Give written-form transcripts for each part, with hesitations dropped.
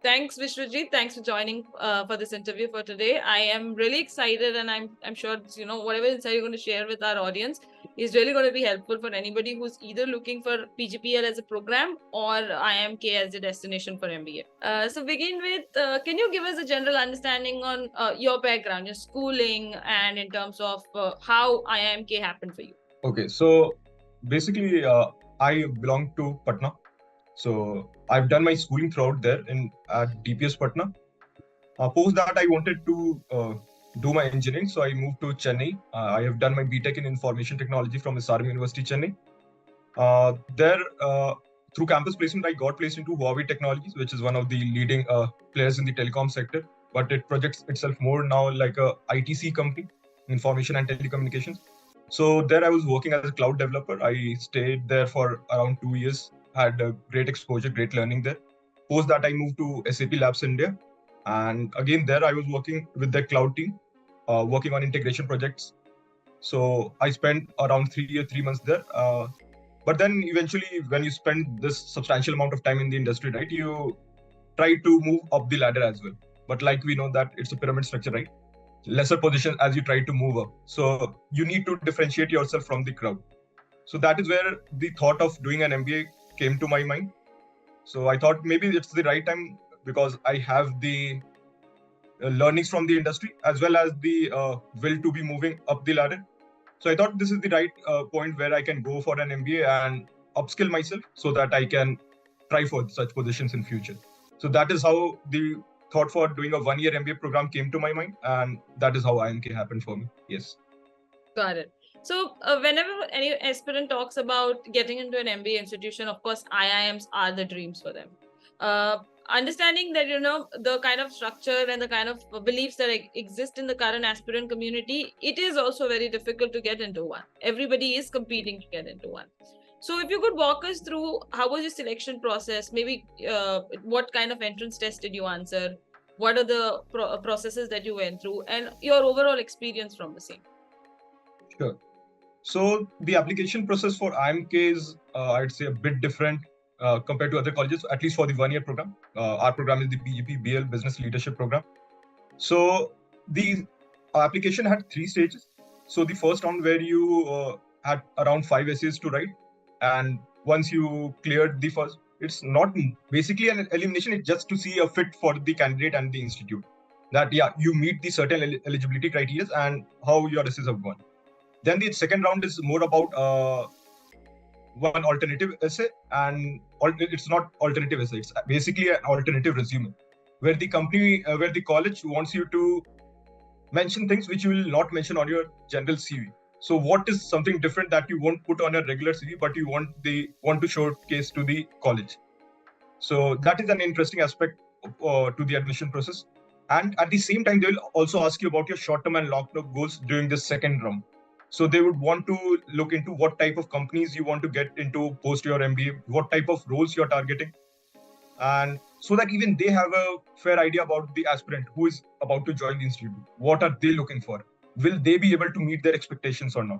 Thanks, Vishwajeet. Thanks for joining for this interview for today. I am really excited, and I'm sure whatever insight you're going to share with our audience is really going to be helpful for anybody who's either looking for PGPL as a program or IIMK as a destination for MBA. So begin with, can you give us a general understanding on your background, your schooling, and in terms of how IIMK happened for you? Okay, so basically, I belong to Patna. So I've done my schooling throughout there at DPS Patna. Post that, I wanted to do my engineering, so I moved to Chennai. I have done my BTech in Information Technology from SRM University, Chennai. There, through campus placement, I got placed into Huawei Technologies, which is one of the leading players in the telecom sector. But it projects itself more now like a ITC company, Information and Telecommunications. So there I was working as a cloud developer. I stayed there for around 2 years, had a great exposure, great learning there. Post that, I moved to SAP Labs India. And again, there I was working with the cloud team, working on integration projects. So I spent around 3 months there. But then eventually, when you spend this substantial amount of time in the industry, right, you try to move up the ladder as well. But like we know that it's a pyramid structure, right? Lesser position as you try to move up. So you need to differentiate yourself from the crowd. So that is where the thought of doing an MBA came to my mind. So I thought maybe it's the right time because I have the learnings from the industry as well as the will to be moving up the ladder. So I thought this is the right point where I can go for an MBA and upskill myself so that I can try for such positions in future. So that is how the thought for doing a 1-year MBA program came to my mind, and that is how IIMK happened for me. Yes. Got it. So whenever any aspirant talks about getting into an MBA institution, of course, IIMs are the dreams for them. Understanding that, the kind of structure and the kind of beliefs that exist in the current aspirant community, it is also very difficult to get into one. Everybody is competing to get into one. So if you could walk us through how was your selection process, maybe what kind of entrance test did you answer, what are the processes that you went through, and your overall experience from the same. Sure. So the application process for IIMK is, I'd say, a bit different compared to other colleges, at least for the 1-year program. Our program is the PGP-PL Business Leadership Program. So the application had 3 stages. So the first round where you had around 5 essays to write, and once you cleared the first, it's not basically an elimination. It's just to see a fit for the candidate and the institute. That you meet the certain eligibility criteria and how your essays have gone. Then the second round is more about one alternative essay, and it's not alternative essay. It's basically an alternative resume, where the company, where the college wants you to mention things which you will not mention on your general CV. So what is something different that you won't put on a regular CV, but you want to showcase to the college? So that is an interesting aspect to the admission process. And at the same time, they will also ask you about your short-term and long-term goals during this second round. So they would want to look into what type of companies you want to get into post your MBA, what type of roles you're targeting. And so that even they have a fair idea about the aspirant who is about to join the institute. What are they looking for? Will they be able to meet their expectations or not?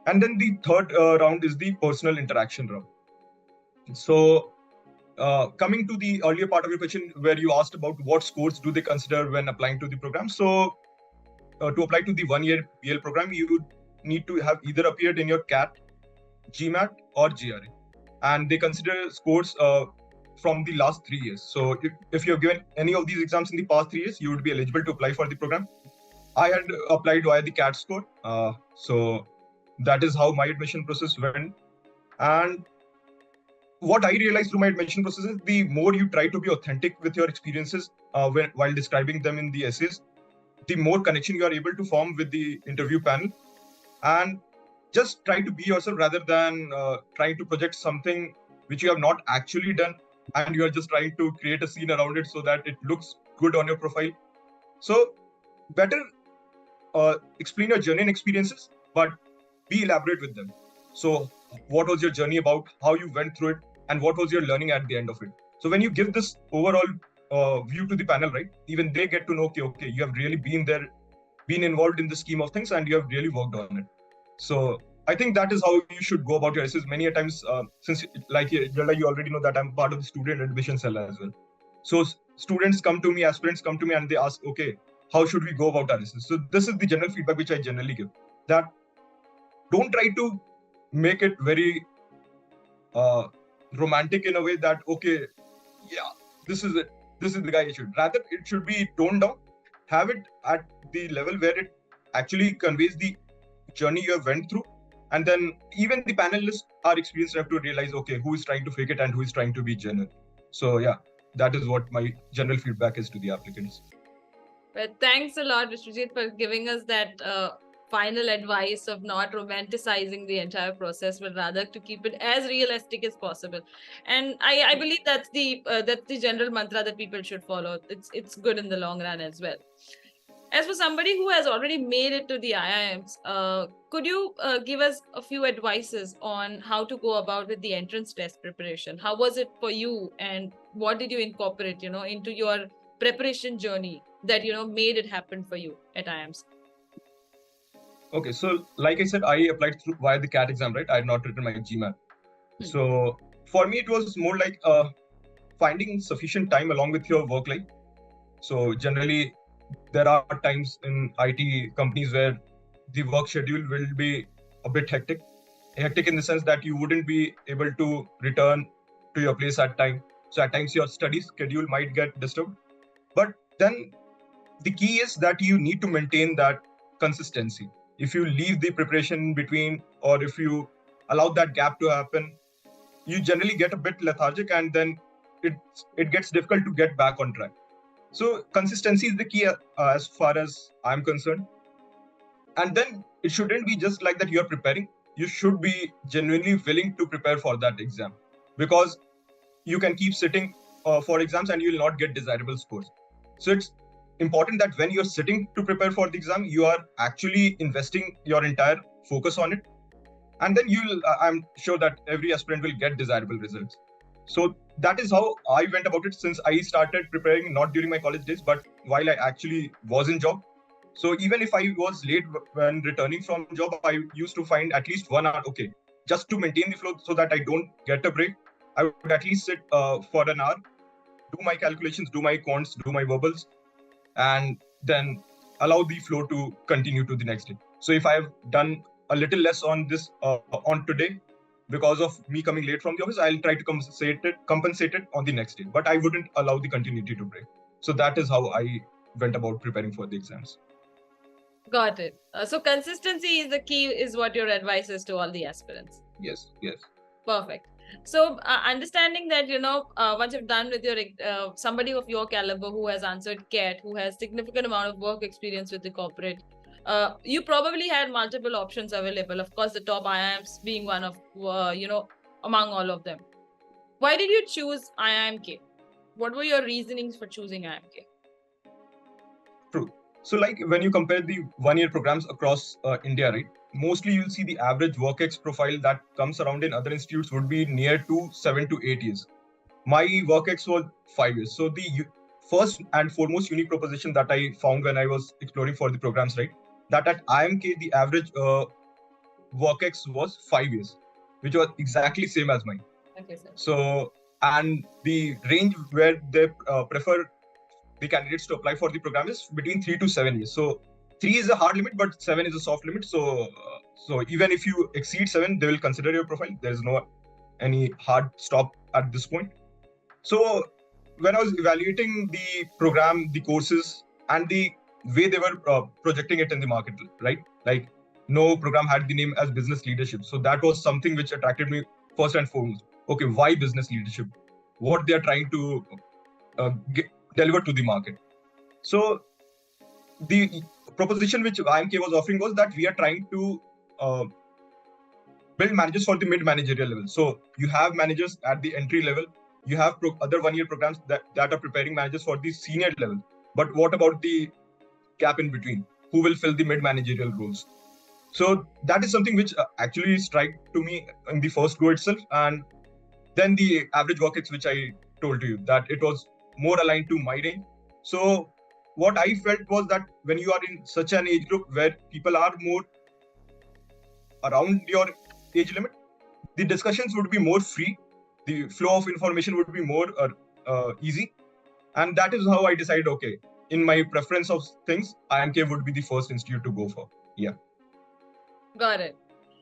And then the third round is the personal interaction round. So coming to the earlier part of your question where you asked about what scores do they consider when applying to the program. So to apply to the 1-year PL program, you would need to have either appeared in your CAT, GMAT or GRE. And they consider scores from the last 3 years. So if you have given any of these exams in the past 3 years, you would be eligible to apply for the program. I had applied via the CAT score. So that is how my admission process went. And what I realized through my admission process is the more you try to be authentic with your experiences while describing them in the essays, the more connection you are able to form with the interview panel. And just try to be yourself rather than trying to project something which you have not actually done, and you are just trying to create a scene around it so that it looks good on your profile. So better explain your journey and experiences, but be elaborate with them. So what was your journey about, how you went through it, and what was your learning at the end of it? So when you give this overall view to the panel, right, even they get to know, okay, you have really been there, been involved in the scheme of things, and you have really worked on it. So I think that is how you should go about your essays. Many a times, since like you already know that I'm part of the student admission cell as well. So students come to me, aspirants come to me, and they ask, okay, how should we go about our research? So this is the general feedback which I generally give, that don't try to make it very romantic in a way that, okay, yeah, this is it, this is the guy you should. Rather, it should be toned down. Have it at the level where it actually conveys the journey you have went through. And then even the panelists are experienced enough to realize, okay, who is trying to fake it and who is trying to be genuine. So yeah, that is what my general feedback is to the applicants. But thanks a lot, Vishwajeet, for giving us that final advice of not romanticizing the entire process, but rather to keep it as realistic as possible. And I believe that's the general mantra that people should follow. It's good in the long run as well. As for somebody who has already made it to the IIMs, could you give us a few advices on how to go about with the entrance test preparation? How was it for you, and what did you incorporate, into your preparation journey that made it happen for you at IIMs? Okay, so like I said, I applied through via the CAT exam, right? I had not written my GMAT. So for me, it was more like finding sufficient time along with your work life. So generally, there are times in IT companies where the work schedule will be a bit hectic. Hectic in the sense that you wouldn't be able to return to your place at time. So at times your study schedule might get disturbed. But then the key is that you need to maintain that consistency. If you leave the preparation in between, or if you allow that gap to happen, you generally get a bit lethargic, and then it gets difficult to get back on track. So consistency is the key as far as I'm concerned. And then it shouldn't be just like that you're preparing. You should be genuinely willing to prepare for that exam, because you can keep sitting for exams and you will not get desirable scores. So it's important that when you're sitting to prepare for the exam, you are actually investing your entire focus on it. And then I'm sure that every aspirant will get desirable results. So that is how I went about it, since I started preparing not during my college days, but while I actually was in job. So even if I was late when returning from job, I used to find at least 1 hour, okay, just to maintain the flow so that I don't get a break. I would at least sit for an hour, do my calculations, do my quants, do my verbals, and then allow the flow to continue to the next day. So if I have done a little less on this on today because of me coming late from the office, I'll try to compensate it on the next day. But I wouldn't allow the continuity to break. So that is how I went about preparing for the exams. Got it. So consistency is the key, is what your advice is to all the aspirants. Yes, yes. Perfect. So understanding that, once you've done with your somebody of your caliber who has answered CAT, who has significant amount of work experience with the corporate, you probably had multiple options available. Of course, the top IIMs being one of, among all of them. Why did you choose IIMK? What were your reasonings for choosing IIMK? True. So like when you compare the 1-year programs across India, right? Mostly you'll see the average WorkX profile that comes around in other institutes would be near to 7 to 8 years. My WorkX was 5 years. So the first and foremost unique proposition that I found when I was exploring for the programs, right? That at IMK, the average WorkX was 5 years, which was exactly same as mine. Okay, sir. So, and the range where they prefer the candidates to apply for the program is between 3 to 7 years. So 3 is a hard limit, but 7 is a soft limit. So even if you exceed 7, they will consider your profile. There is no any hard stop at this point. So when I was evaluating the program, the courses, and the way they were projecting it in the market, right? Like no program had the name as business leadership. So that was something which attracted me first and foremost. Okay, why business leadership? What they are trying to deliver to the market. So the proposition which IMK was offering was that we are trying to build managers for the mid-managerial level. So you have managers at the entry level. You have other 1-year programs that are preparing managers for the senior level. But what about the gap in between? Who will fill the mid-managerial roles? So that is something which actually struck to me in the first go itself. And then the average WorkX, which I told to you, that it was more aligned to my range. So what I felt was that when you are in such an age group where people are more around your age limit, the discussions would be more free. The flow of information would be more easy. And that is how I decided, okay, in my preference of things, IMK would be the first institute to go for. Yeah. Got it.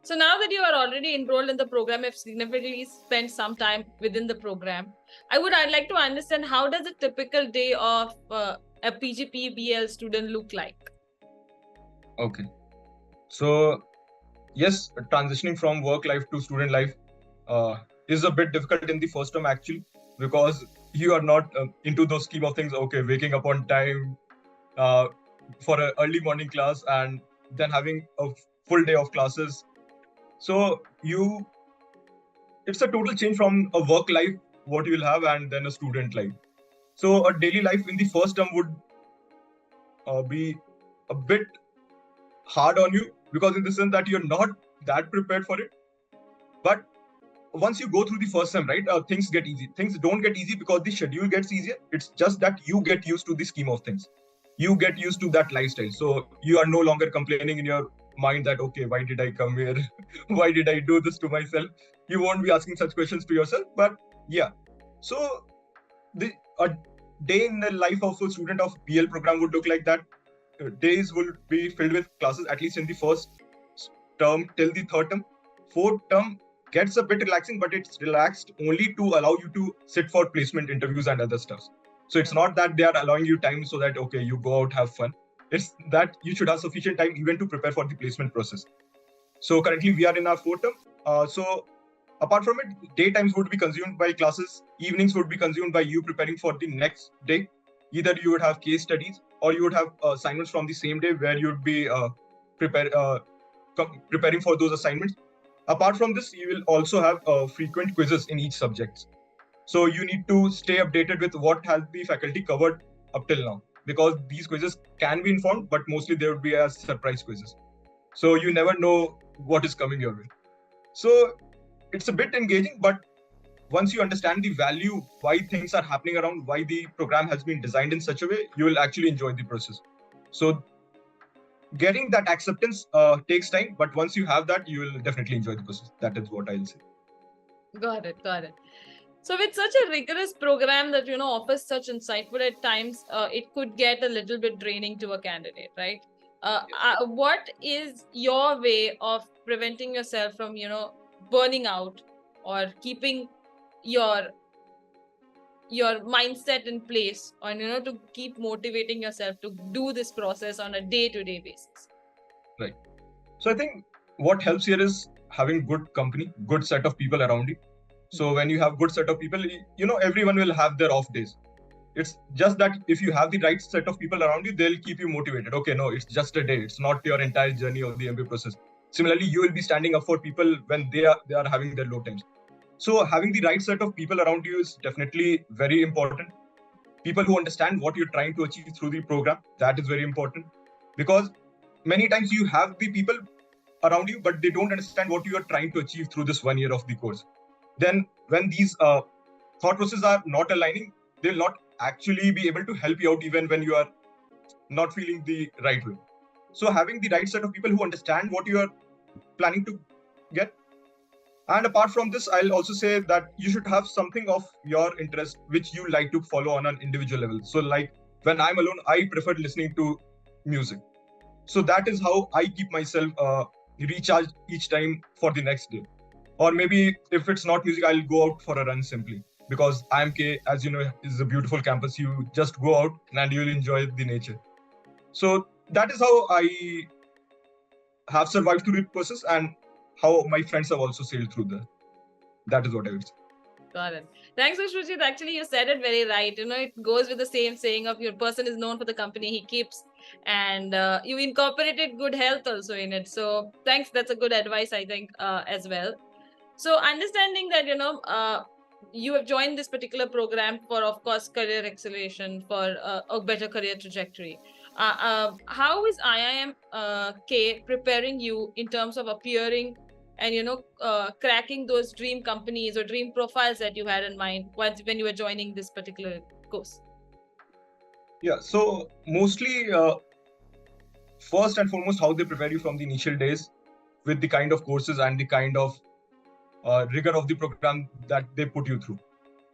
So now that you are already enrolled in the program, have significantly spent some time within the program, I'd like to understand, how does a typical day of a PGP-PL student look like? Okay. So yes, transitioning from work life to student life is a bit difficult in the first term actually, because you are not into those scheme of things. Okay, waking up on time uh, for an early morning class and then having a full day of classes. So it's a total change from a work life what you will have and then a student life. So a daily life in the first term would be a bit hard on you, because in the sense that you're not that prepared for it. But once you go through the first sem, right, things get easy. Things don't get easy because the schedule gets easier. It's just that you get used to the scheme of things. You get used to that lifestyle. So you are no longer complaining in your mind that, okay, why did I come here? Why did I do this to myself? You won't be asking such questions to yourself. But yeah, so the a day in the life of a student of PL program would look like that. Days will be filled with classes, at least in the first term till the third term. Fourth term gets a bit relaxing, but it's relaxed only to allow you to sit for placement interviews and other stuff. So it's not that they are allowing you time so that, okay, you go out, have fun. It's that you should have sufficient time even to prepare for the placement process. So currently we are in our fourth term. So apart from it, daytimes would be consumed by classes, evenings would be consumed by you preparing for the next day. Either you would have case studies or you would have assignments from the same day where you would be preparing for those assignments. Apart from this, you will also have frequent quizzes in each subject. So you need to stay updated with what has the faculty covered up till now, because these quizzes can be informed, but mostly they would be as surprise quizzes. So you never know what is coming your way. So it's a bit engaging, but once you understand the value, why things are happening around, why the program has been designed in such a way, you will actually enjoy the process. So getting that acceptance takes time, but once you have that, you will definitely enjoy the process. That is what I'll say. Got it. Got it. So with such a rigorous program that offers such insightful at times, it could get a little bit draining to a candidate, right? What is your way of preventing yourself from burning out, or keeping your mindset in place, or to keep motivating yourself to do this process on a day-to-day basis? Right. So I think what helps here is having good company, good set of people around you. So when you have good set of people, everyone will have their off days. It's just that if you have the right set of people around you, they'll keep you motivated. Okay, no, it's just a day. It's not your entire journey of the MBA process. Similarly, you will be standing up for people when they are having their low times. So having the right set of people around you is definitely very important. People who understand what you're trying to achieve through the program, that is very important. Because many times you have the people around you, but they don't understand what you are trying to achieve through this 1 year of the course. Then when these thought processes are not aligning, they'll not actually be able to help you out even when you are not feeling the right way. So having the right set of people who understand what you are planning to get. And apart from this, I'll also say that you should have something of your interest which you like to follow on an individual level. So like when I'm alone, I prefer listening to music. So that is how I keep myself recharged each time for the next day. Or maybe if it's not music, I'll go out for a run simply. Because IMK, as you know, is a beautiful campus. You just go out and you'll enjoy the nature. So that is how I have survived through the process, and how my friends have also sailed through that is what I would say. Got it. Thanks, Vishwajeet. Actually, you said it very right. It goes with the same saying of your person is known for the company he keeps, and you incorporated good health also in it. So thanks. That's a good advice, I think, as well. So understanding that, you have joined this particular program for, of course, career acceleration, for a better career trajectory. How is IIM K preparing you in terms of appearing and cracking those dream companies or dream profiles that you had in mind when you were joining this particular course? Yeah, so mostly first and foremost, how they prepare you from the initial days with the kind of courses and the kind of rigor of the program that they put you through.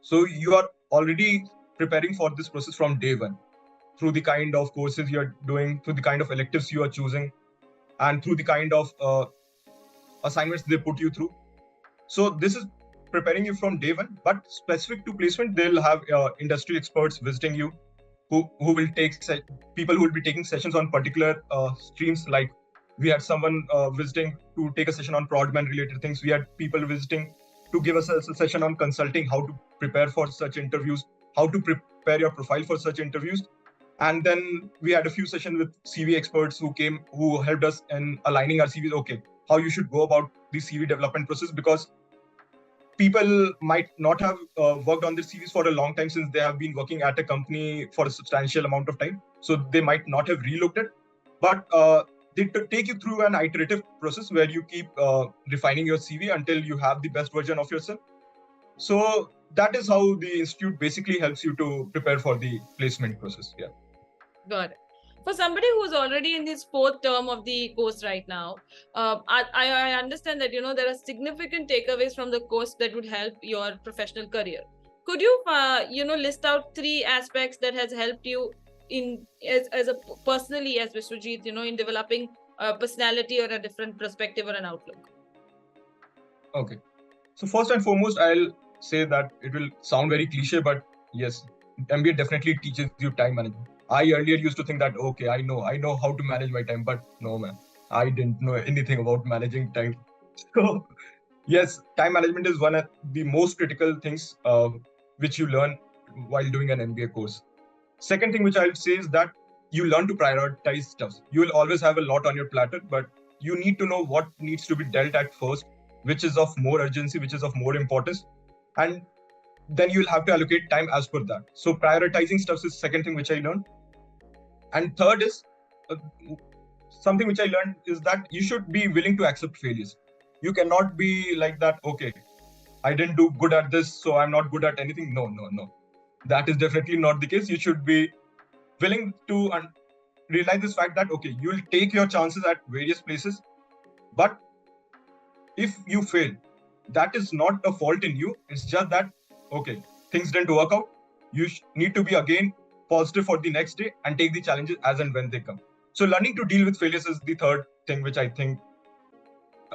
So you are already preparing for this process from day one, through the kind of courses you're doing, through the kind of electives you are choosing, and through the kind of assignments they put you through. So this is preparing you from day one, but specific to placement, they'll have industry experts visiting you, who will take people who will be taking sessions on particular streams. Like we had someone visiting to take a session on Prodman related things. We had people visiting to give us a session on consulting, how to prepare for such interviews, how to prepare your profile for such interviews. And then we had a few sessions with CV experts who helped us in aligning our CVs. Okay, how you should go about the CV development process, because people might not have worked on their CVs for a long time, since they have been working at a company for a substantial amount of time. So they might not have relooked it, but they take you through an iterative process where you keep refining your CV until you have the best version of yourself. So that is how the institute basically helps you to prepare for the placement process. Yeah. Got it. For somebody who's already in his fourth term of the course right now, I understand that there are significant takeaways from the course that would help your professional career. Could you list out 3 aspects that has helped you in as a personally as Vishwajeet, in developing a personality or a different perspective or an outlook? Okay. So first and foremost, I'll say that it will sound very cliche, but yes, MBA definitely teaches you time management. I earlier used to think that, okay, I know how to manage my time, but no, man, I didn't know anything about managing time. So yes, time management is one of the most critical things which you learn while doing an MBA course. Second thing which I'll say is that you learn to prioritize stuff. You will always have a lot on your platter, but you need to know what needs to be dealt at first, which is of more urgency, which is of more importance, and then you'll have to allocate time as per that. So prioritizing stuff is second thing which I learned. And third is uh, something which I learned is that you should be willing to accept failures. You cannot be like that, okay, I didn't do good at this, so I'm not good at anything. No. That is definitely not the case. You should be willing to realize this fact that, okay, you'll take your chances at various places, but if you fail, that is not a fault in you. It's just that, okay, things didn't work out. You need to be again positive for the next day and take the challenges as and when they come. So learning to deal with failures is the third thing which I think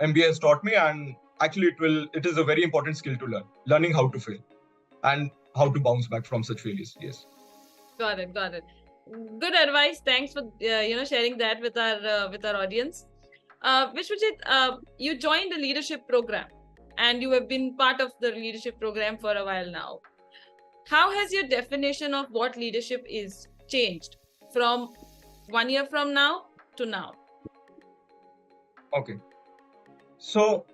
MBA has taught me, and actually it is a very important skill to learning how to fail and how to bounce back from such failures. Yes. Got it. Good advice. Thanks for sharing that with our audience. Vishwajeet, you joined the leadership program, and you have been part of the leadership program for a while now. How has your definition of what leadership is changed from 1 year from now to now? Okay. So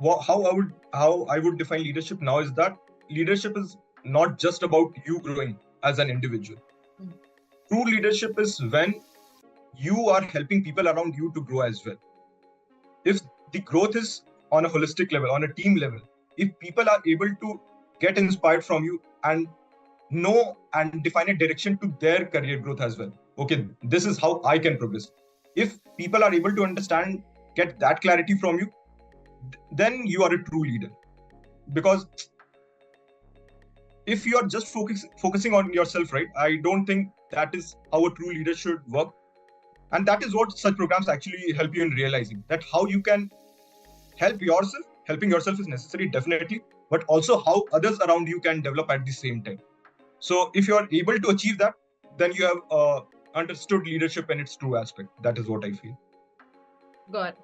how I would define leadership now is that leadership is not just about you growing as an individual. True leadership is when you are helping people around you to grow as well. If the growth is on a holistic level, on a team level, if people are able to get inspired from you and know and define a direction to their career growth as well. Okay, this is how I can progress. If people are able to understand, get that clarity from you, then you are a true leader. Because if you are just focusing on yourself, right, I don't think that is how a true leader should work. And that is what such programs actually help you in realizing, that how you can help yourself. Helping yourself is necessary, definitely, but also how others around you can develop at the same time. So if you are able to achieve that, then you have understood leadership in its true aspect. That is what I feel. Got it.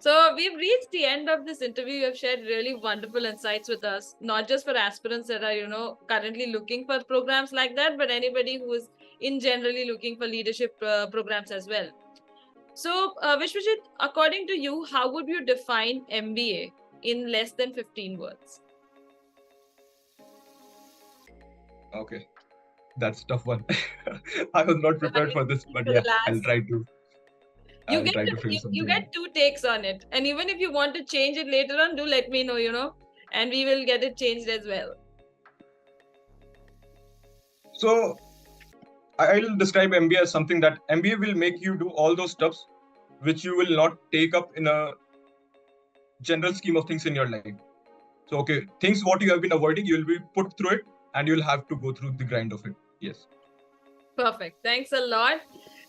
So we've reached the end of this interview. You have shared really wonderful insights with us, not just for aspirants that are, currently looking for programs like that, but anybody who is in generally looking for leadership programs as well. So Vishwajeet, according to you, how would you define MBA in less than 15 words? Okay, that's a tough one. I was not prepared for this, but yeah, I'll try to. You You get 2 takes on it, and even if you want to change it later on, do let me know, and we will get it changed as well. So I'll describe MBA as something that MBA will make you do all those stuffs which you will not take up in a general scheme of things in your life. So, okay, things what you have been avoiding, you'll be put through it and you'll have to go through the grind of it. Yes. Perfect. Thanks a lot.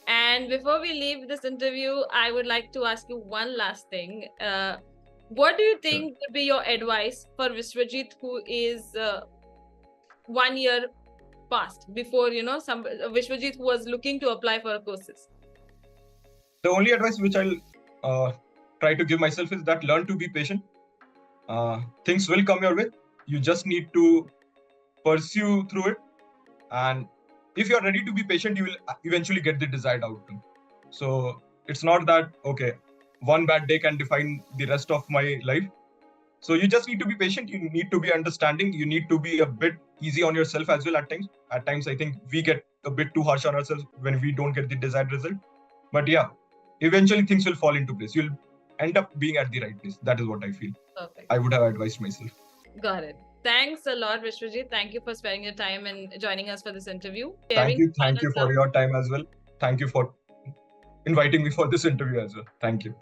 And before we leave this interview, I would like to ask you one last thing. What do you think would be your advice for Vishwajeet, who is 1 year past before, some Vishwajeet who was looking to apply for courses? The only advice which I'll try to give myself is that learn to be patient. Things will come your way. You just need to pursue through it. And if you're ready to be patient, you will eventually get the desired outcome. So it's not that, okay, one bad day can define the rest of my life. So you just need to be patient. You need to be understanding. You need to be a bit easy on yourself as well at times. At times, I think we get a bit too harsh on ourselves when we don't get the desired result. But yeah, eventually things will fall into place. You'll end up being at the right place. That is what I feel. Perfect. I would have advised myself. Got it. Thanks a lot, Vishwajeet. Thank you for sparing your time and joining us for this interview. Thank you for your time as well. Thank you for inviting me for this interview as well. Thank you.